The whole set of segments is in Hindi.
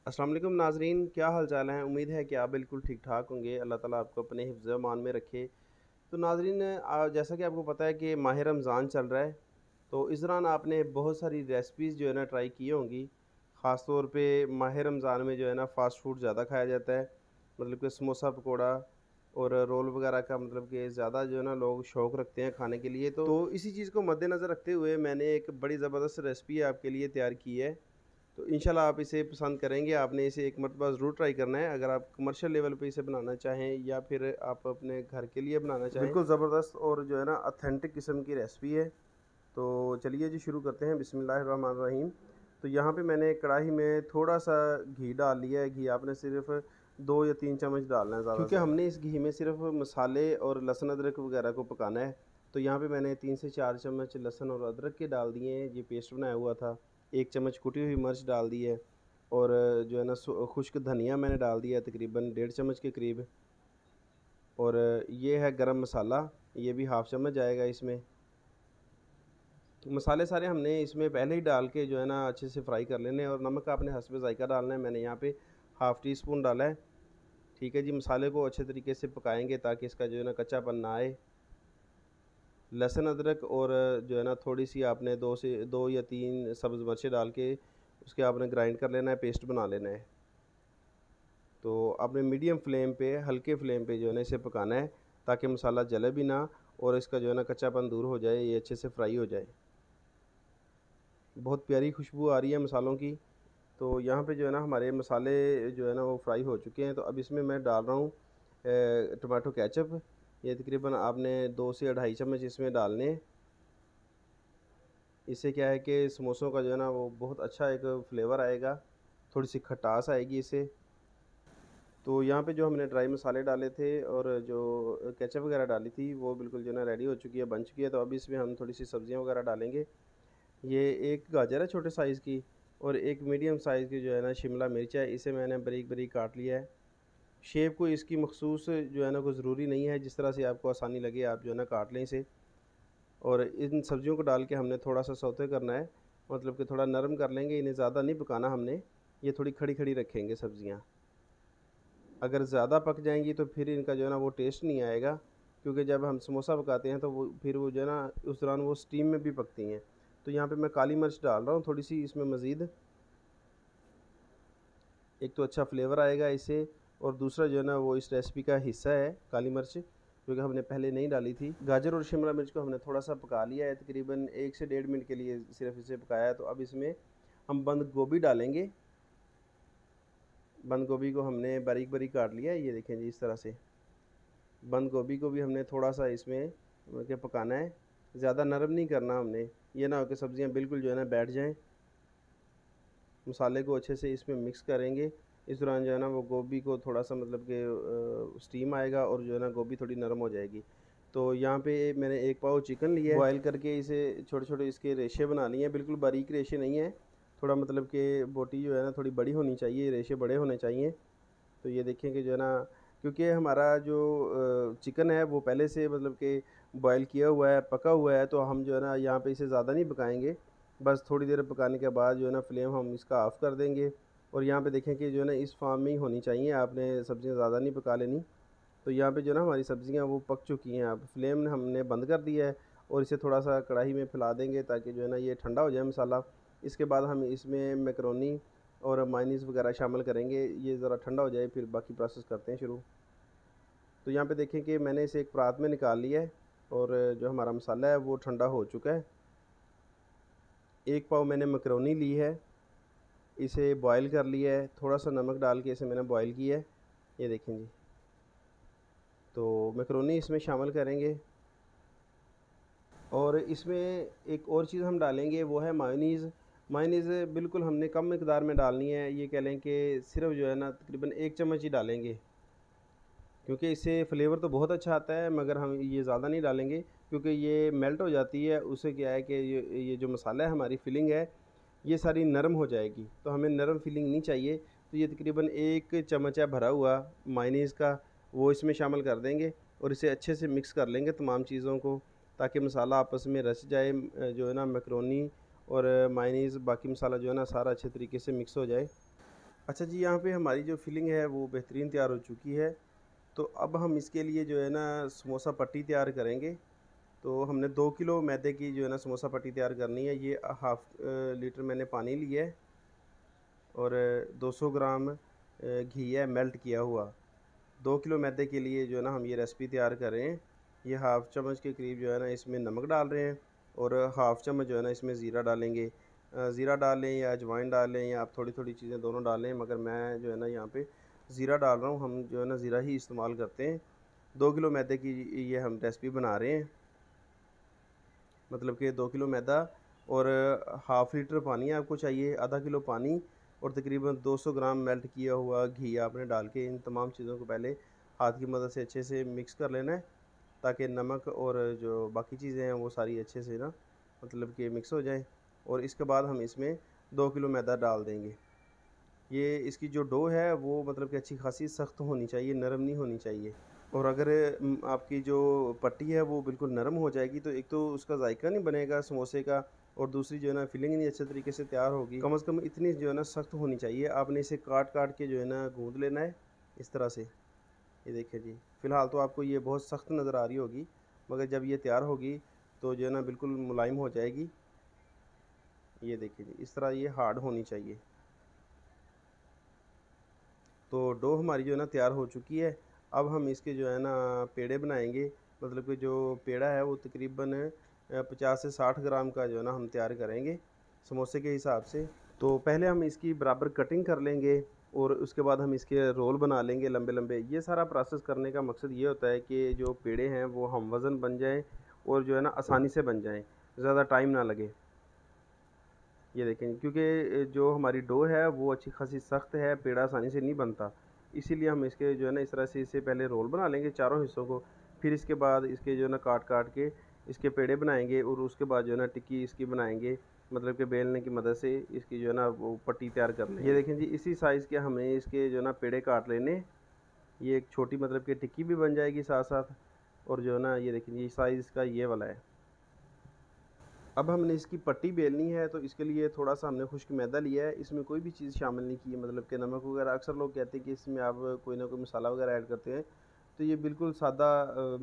अस्सलाम वालेकुम नाज़रीन, क्या हाल चाल है। उम्मीद है कि आप बिल्कुल ठीक ठाक होंगे। अल्लाह ताला आपको अपने हिफ्ज़ अमान में रखे। तो नाज़रीन, जैसा कि आपको पता है कि माह रमज़ान चल रहा है, तो इस दौरान आपने बहुत सारी रेसिपीज़ जो है ना ट्राई की होंगी। ख़ास तौर पे माह रमज़ान में जो है ना फ़ास्ट फूड ज़्यादा खाया जाता है, मतलब कि समोसा पकौड़ा और रोल वगैरह का, मतलब कि ज़्यादा जो है ना लोग शौक़ रखते हैं खाने के लिए। तो इसी चीज़ को मद्देनज़र रखते हुए मैंने एक बड़ी ज़बरदस्त रेसिपी आपके लिए तैयार की है। तो इंशाल्लाह आप इसे पसंद करेंगे। आपने इसे एक मरतबा ज़रूर ट्राई करना है। अगर आप कमर्शियल लेवल पे इसे बनाना चाहें या फिर आप अपने घर के लिए बनाना चाहें, बिल्कुल ज़बरदस्त और जो है ना ऑथेंटिक किस्म की रेसिपी है। तो चलिए जी शुरू करते हैं। बिस्मिल्लाहिर्रहमानिर्रहीम। तो यहाँ पे मैंने कढ़ाई में थोड़ा-सा घी डाल लिया है। घी आपने सिर्फ़ 2 या 3 चम्मच डालना है, ज़्यादा क्योंकि हमने इस घी में सिर्फ़ मसाले और लहसुन अदरक वगैरह को पकाना है। तो यहाँ पे मैंने 3 से 4 चम्मच लहसुन और अदरक के डाल दिए हैं, ये पेस्ट बनाया हुआ था। 1 चम्मच कुटी हुई मिर्च डाल दी है और जो है ना खुश्क धनिया मैंने डाल दिया है तकरीबन 1.5 चम्मच के करीब। और ये है गरम मसाला, ये भी हाफ़ चम्मच जाएगा इसमें। मसाले सारे हमने इसमें पहले ही डाल के जो है ना अच्छे से फ्राई कर लेने हैं और नमक आपने हस्बे ज़ायक़ा डालना है। मैंने यहाँ पे हाफ़ टी स्पून डाला है। ठीक है जी, मसाले को अच्छे तरीके से पकाएंगे ताकि इसका जो है ना कच्चापन ना आए। लहसुन अदरक और जो है ना थोड़ी सी आपने 2 या 3 सब्ज़ मिर्चें डाल के उसके आपने ग्राइंड कर लेना है, पेस्ट बना लेना है। तो आपने मीडियम फ्लेम पे, हल्के फ्लेम पे जो है ना इसे पकाना है ताकि मसाला जले भी ना और इसका जो है ना कच्चापन दूर हो जाए, ये अच्छे से फ्राई हो जाए। बहुत प्यारी खुशबू आ रही है मसालों की। तो यहाँ पे जो है ना हमारे मसाले जो है ना वो फ्राई हो चुके हैं। तो अब इसमें मैं डाल रहा हूँ टोमेटो केचप। ये तकरीबन आपने 2 से 2.5 चम्मच इसमें डालने हैं। इससे क्या है कि समोसों का जो है ना वो बहुत अच्छा एक फ्लेवर आएगा, थोड़ी सी खटास आएगी इससे। तो यहाँ पे जो हमने ड्राई मसाले डाले थे और जो केचप वगैरह डाली थी वो बिल्कुल जो है ना रेडी हो चुकी है, बन चुकी है। तो अब इसमें हम थोड़ी सी सब्जियाँ वगैरह डालेंगे। ये एक गाजर है छोटे साइज़ की और एक मीडियम साइज़ की जो है ना शिमला मिर्च है, इसे मैंने बारीक बारीक काट लिया है। शेप कोई इसकी मखसूस जो है ना कोई ज़रूरी नहीं है, जिस तरह से आपको आसानी लगे आप जो है ना काट लें इसे। और इन सब्जियों को डाल के हमने थोड़ा-सा सौते करना है, मतलब कि थोड़ा नरम कर लेंगे, इन्हें ज़्यादा नहीं पकाना हमने, ये थोड़ी खड़ी-खड़ी रखेंगे सब्जियाँ। अगर ज़्यादा पक जाएँगी तो फिर इनका जो है ना वो टेस्ट नहीं आएगा, क्योंकि जब हम समोसा पकाते हैं तो वो फिर वो जो है ना उस दौरान वो स्टीम में भी पकती हैं। तो यहाँ पे मैं काली मिर्च डाल रहा हूँ थोड़ी-सी इसमें मज़ीद, एक तो अच्छा फ्लेवर आएगा इससे और दूसरा जो है ना वो इस रेसिपी का हिस्सा है काली मिर्च, जो कि हमने पहले नहीं डाली थी। गाजर और शिमला मिर्च को हमने थोड़ा-सा पका लिया है, तकरीबन 1 से 1.5 मिनट के लिए सिर्फ़ इसे पकाया है। तो अब इसमें हम बंद गोभी डालेंगे। बंद गोभी को हमने बारीक-बारीक काट लिया है, ये देखें जी इस तरह से। बंद गोभी को भी हमने थोड़ा-सा इसमें के पकाना है, ज़्यादा नरम नहीं करना हमने, ये ना हो कि सब्ज़ियाँ बिल्कुल जो है ना बैठ जाएँ। मसाले को अच्छे से इसमें मिक्स करेंगे। इस दौरान जो है ना वो गोभी को थोड़ा-सा मतलब कि स्टीम आएगा और जो है ना गोभी थोड़ी नरम हो जाएगी। तो यहाँ पे मैंने 1 पाव चिकन लिया है, बॉयल करके इसे छोटे-छोटे इसके रेशे बना लिए हैं, बिल्कुल बारीक रेशे नहीं हैं। थोड़ा मतलब कि बोटी जो है ना थोड़ी बड़ी होनी चाहिए, रेशे बड़े होने चाहिए। तो ये देखें कि जो है ना, क्योंकि हमारा जो चिकन है वो पहले से मतलब कि बॉयल किया हुआ है, पका हुआ है, तो हम जो है ना यहाँ पे इसे ज़्यादा नहीं पकाएँगे। बस थोड़ी देर पकाने के बाद जो है ना फ्लेम हम इसका ऑफ़ कर देंगे। और यहाँ पे देखें कि जो है ना इस फ़ॉर्म में ही होनी चाहिए, आपने सब्ज़ियाँ ज़्यादा नहीं पका लेनी। तो यहाँ पे जो है ना हमारी सब्ज़ियाँ वो पक चुकी हैं। अब फ्लेम हमने बंद कर दिया है और इसे थोड़ा-सा कढ़ाई में फैला देंगे ताकि जो है ना ये ठंडा हो जाए मसाला। इसके बाद हम इसमें मैकरोनी और मायोनीज़ वगैरह शामिल करेंगे। ये ज़रा ठंडा हो जाए फिर बाकी प्रोसेस करते हैं शुरू। तो यहाँ पे देखें कि मैंने इसे एक परात में निकाल लिया है और जो हमारा मसाला है वो ठंडा हो चुका है। 1 पाव मैंने मैकरोनी ली है, इसे बॉयल कर लिया है, थोड़ा-सा नमक डाल के इसे मैंने बॉयल किया है। ये देखें जी। तो मैकरोनी इसमें शामिल करेंगे और इसमें एक और चीज़ हम डालेंगे, वो है मायोनीज़। मायोनीज़ बिल्कुल हमने कम मिकदार में डालनी है, ये कह लें कि सिर्फ़ जो है ना तकरीबन 1 चम्मच ही डालेंगे, क्योंकि इससे फ्लेवर तो बहुत अच्छा आता है, मगर हम ये ज़्यादा नहीं डालेंगे क्योंकि ये मेल्ट हो जाती है। उससे क्या है कि ये जो मसाला है, हमारी फिलिंग है, ये सारी नरम हो जाएगी, तो हमें नरम फिलिंग नहीं चाहिए। तो ये तकरीबन 1 चम्मच है भरा हुआ मायोनीज़ का, वो इसमें शामिल कर देंगे और इसे अच्छे से मिक्स कर लेंगे तमाम चीज़ों को, ताकि मसाला आपस में रच जाए। जो है ना मैकरोनी और मायोनीज़ बाकी मसाला जो है ना सारा अच्छे तरीके से मिक्स हो जाए। अच्छा जी, यहाँ पे हमारी जो फिलिंग है वो बेहतरीन तैयार हो चुकी है। तो अब हम इसके लिए जो है ना समोसा पट्टी तैयार करेंगे। तो हमने 2 किलो मैदे की जो है ना समोसा पट्टी तैयार करनी है। ये हाफ़ लीटर मैंने पानी लिया है और 200 ग्राम घी है मेल्ट किया हुआ। 2 किलो मैदे के लिए जो है ना हम ये रेसिपी तैयार कर रहे हैं। ये हाफ़ चम्मच के करीब जो है ना इसमें नमक डाल रहे हैं और हाफ़ चम्मच जो है ना इसमें ज़ीरा डालेंगे। ज़ीरा डाल लें या अजवाइन डाल लें या आप थोड़ी-थोड़ी चीज़ें दोनों डाल लें, मगर मैं जो है ना यहाँ पे ज़ीरा डाल रहा हूँ। हम जो है ना ज़ीरा ही इस्तेमाल करते हैं। 2 किलो मैदे की ये हम रेसिपी बना रहे हैं। मतलब कि 2 किलो मैदा और हाफ़ लीटर पानी आपको चाहिए, आधा किलो पानी और तकरीबन 200 ग्राम मेल्ट किया हुआ घी आपने डाल के इन तमाम चीज़ों को पहले हाथ की मदद से अच्छे से मिक्स कर लेना है, ताकि नमक और जो बाकी चीज़ें हैं वो सारी अच्छे से ना मतलब कि मिक्स हो जाएँ। और इसके बाद हम इसमें 2 किलो मैदा डाल देंगे। ये इसकी जो डो है वो मतलब कि अच्छी खासी सख्त होनी चाहिए, नरम नहीं होनी चाहिए। और अगर आपकी जो पट्टी है वो बिल्कुल नरम हो जाएगी तो एक तो उसका जायका नहीं बनेगा समोसे का और दूसरी जो है ना फिलिंग नहीं अच्छे तरीके से तैयार होगी। कम से कम इतनी जो है ना सख्त होनी चाहिए। आपने इसे काट-काट के जो है ना गूँध लेना है इस तरह से। ये देखिए जी, फ़िलहाल तो आपको ये बहुत सख्त नज़र आ रही होगी, मगर जब ये तैयार होगी तो जो है ना बिल्कुल मुलायम हो जाएगी। ये देखिए जी, इस तरह ये हार्ड होनी चाहिए। तो डो हमारी जो है ना तैयार हो चुकी है। अब हम इसके जो है ना पेड़े बनाएंगे। मतलब कि जो पेड़ा है वो तकरीबन 50 से 60 ग्राम का जो है ना हम तैयार करेंगे समोसे के हिसाब से। तो पहले हम इसकी बराबर कटिंग कर लेंगे और उसके बाद हम इसके रोल बना लेंगे लंबे लंबे। ये सारा प्रोसेस करने का मकसद ये होता है कि जो पेड़े हैं वो हम वज़न बन जाएँ और जो है ना आसानी से बन जाएँ, ज़्यादा टाइम ना लगे। ये देखें, क्योंकि जो हमारी डो है वो अच्छी खासी सख्त है, पेड़ा आसानी से नहीं बनता। इसीलिए हम इसके जो है ना इस तरह से इसे पहले रोल बना लेंगे चारों हिस्सों को, फिर इसके बाद इसके जो है ना काट-काट के इसके पेड़े बनाएँगे और उसके बाद जो है ना टिक्की इसकी बनाएँगे। मतलब कि बेलने की मदद से इसकी जो है ना वो पट्टी तैयार कर लेंगे। ये देखें जी, इसी साइज़ के हमें इसके जो है ना पेड़े काट लेने। ये एक छोटी मतलब कि टिक्की भी बन जाएगी साथ-साथ और जो है ना ये देखिए ये साइज़ इसका ये वाला है। अब हमने इसकी पट्टी बेलनी है तो इसके लिए थोड़ा-सा हमने खुश्क मैदा लिया है। इसमें कोई भी चीज़ शामिल नहीं की है, मतलब कि नमक वगैरह। अक्सर लोग कहते हैं कि इसमें आप कोई ना कोई मसाला वगैरह ऐड करते हैं। तो ये बिल्कुल सादा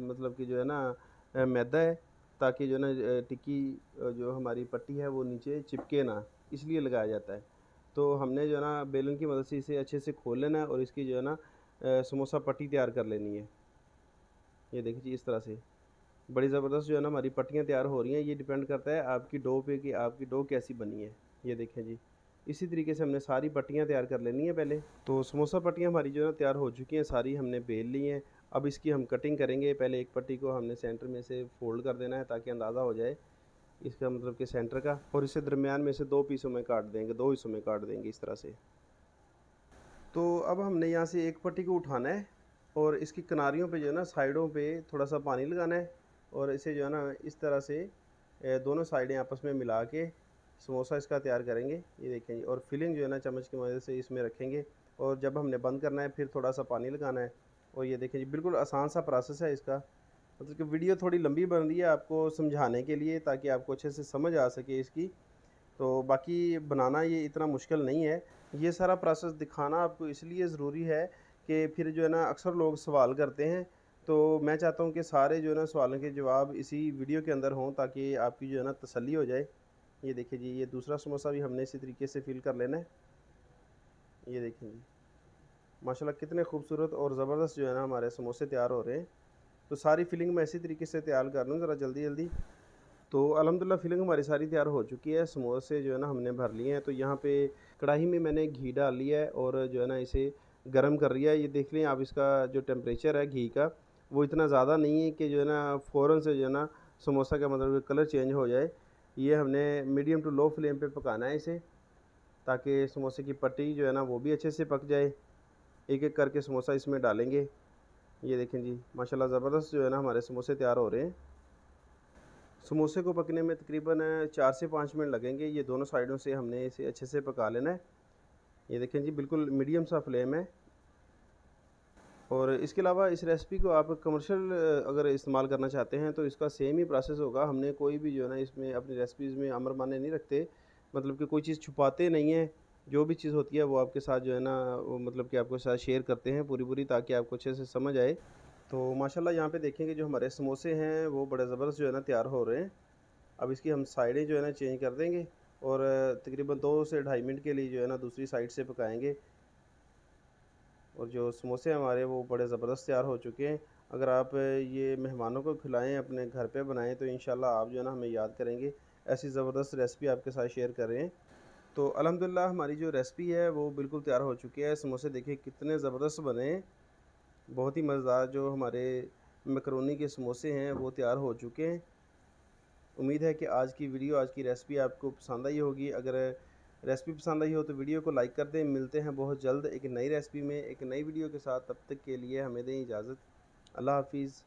मतलब कि जो है ना मैदा है, ताकि जो है ना टिक्की जो हमारी पट्टी है वो नीचे चिपके ना, इसलिए लगाया जाता है। तो हमने जो है ना बेलन की मदद से इसे अच्छे से खोल लेना है और इसकी जो है ना समोसा पट्टी तैयार कर लेनी है। ये देखिए जी, इस तरह से। बड़ी ज़बरदस्त जो है ना हमारी पट्टियाँ तैयार हो रही हैं। ये डिपेंड करता है आपकी डो पे कि आपकी डो कैसी बनी है। ये देखें जी, इसी तरीके से हमने सारी पट्टियाँ तैयार कर लेनी है पहले। तो समोसा पट्टियाँ हमारी जो है ना तैयार हो चुकी हैं, सारी हमने बेल ली हैं। अब इसकी हम कटिंग करेंगे। पहले एक पट्टी को हमने सेंटर में से फ़ोल्ड कर देना है ताकि अंदाज़ा हो जाए इसका मतलब कि सेंटर का, और इसे दरमियान में से 2 पीसों में काट देंगे, 2 हिस्सों में काट देंगे इस तरह से। तो अब हमने यहाँ से एक पट्टी को उठाना है और इसकी किनारियों पे जो है ना साइडों पे थोड़ा-सा पानी लगाना है और इसे जो है ना इस तरह से दोनों साइडें आपस में मिला के समोसा इसका तैयार करेंगे। ये देखें जी, और फिलिंग जो है ना चम्मच की मदद से इसमें रखेंगे और जब हमने बंद करना है फिर थोड़ा-सा पानी लगाना है। और ये देखें जी, बिल्कुल आसान सा प्रोसेस है इसका। मतलब कि वीडियो थोड़ी लंबी बन रही है आपको समझाने के लिए, ताकि आपको अच्छे से समझ आ सके इसकी। तो बाकी बनाना ये इतना मुश्किल नहीं है। ये सारा प्रोसेस दिखाना आपको इसलिए ज़रूरी है कि फिर जो है ना अक्सर लोग सवाल करते हैं, तो मैं चाहता हूँ कि सारे जो है ना सवालों के जवाब इसी वीडियो के अंदर हों, ताकि आपकी जो है ना तसल्ली हो जाए। ये देखिए जी, ये दूसरा समोसा भी हमने इसी तरीके से फ़िल कर लेना है। ये देखें जी, माशाल्लाह कितने खूबसूरत और ज़बरदस्त जो है ना हमारे समोसे तैयार हो रहे हैं। तो सारी फ़िलिंग मैं इसी तरीके से तैयार कर लूँ ज़रा जल्दी-जल्दी। तो अल्हम्दुलिल्लाह फ़िलिंग हमारी सारी तैयार हो चुकी है। समोसे जो है ना हमने भर लिए हैं। तो यहाँ पे कढ़ाई में मैंने घी डाल लिया है और जो है ना इसे गरम कर लिया है। ये देख लें आप, इसका जो टेम्परेचर है घी का वो इतना ज़्यादा नहीं है कि जो है ना फ़ौरन से जो है ना समोसा का मतलब कलर चेंज हो जाए। ये हमने मीडियम टू लो फ्लेम पे पकाना है इसे, ताकि समोसे की पट्टी जो है ना वो भी अच्छे से पक जाए। एक-एक करके समोसा इसमें डालेंगे। ये देखें जी, माशाल्लाह ज़बरदस्त जो है ना हमारे समोसे तैयार हो रहे हैं। समोसे को पकने में तकरीबन 4 से 5 मिनट लगेंगे। ये दोनों साइडों से हमने इसे अच्छे से पका लेना है। ये देखें जी, बिल्कुल मीडियम सा फ्लेम है। और इसके अलावा इस रेसिपी को आप कमर्शियल अगर इस्तेमाल करना चाहते हैं तो इसका सेम ही प्रोसेस होगा। हमने कोई भी जो है ना इसमें अपनी रेसिपीज़ में अमर माने नहीं रखते, मतलब कि कोई चीज़ छुपाते नहीं हैं। जो भी चीज़ होती है वो आपके साथ जो है ना वो मतलब कि आपके साथ शेयर करते हैं पूरी-पूरी, ताकि आपको अच्छे से समझ आए। तो माशाल्लाह यहाँ पे देखेंगे जो हमारे समोसे हैं वो बड़े ज़बरदस्त जो है ना तैयार हो रहे हैं। अब इसकी हम साइडें जो है ना चेंज कर देंगे और तकरीबन 2 से ढाई मिनट के लिए जो है ना दूसरी साइड से पकाएँगे। और जो समोसे हमारे वो बड़े ज़बरदस्त तैयार हो चुके हैं। अगर आप ये मेहमानों को खिलाएँ, अपने घर पे बनाएँ, तो इंशाल्लाह आप जो है ना हमें याद करेंगे। ऐसी ज़बरदस्त रेसिपी आपके साथ शेयर कर रहे हैं। तो अल्हम्दुलिल्लाह हमारी जो रेसिपी है वो बिल्कुल तैयार हो चुकी है। समोसे देखिए कितने ज़बरदस्त बने हैं। बहुत ही मज़ेदार जो हमारे मैकरोनी के समोसे हैं वो तैयार हो चुके हैं। उम्मीद है कि आज की वीडियो, आज की रेसिपी आपको पसंद आई होगी। अगर रेसिपी पसंद आई हो तो वीडियो को लाइक कर दें। मिलते हैं बहुत जल्द एक नई रेसिपी में, एक नई वीडियो के साथ। तब तक के लिए हमें दें इजाज़त। अल्लाह हाफ़िज़।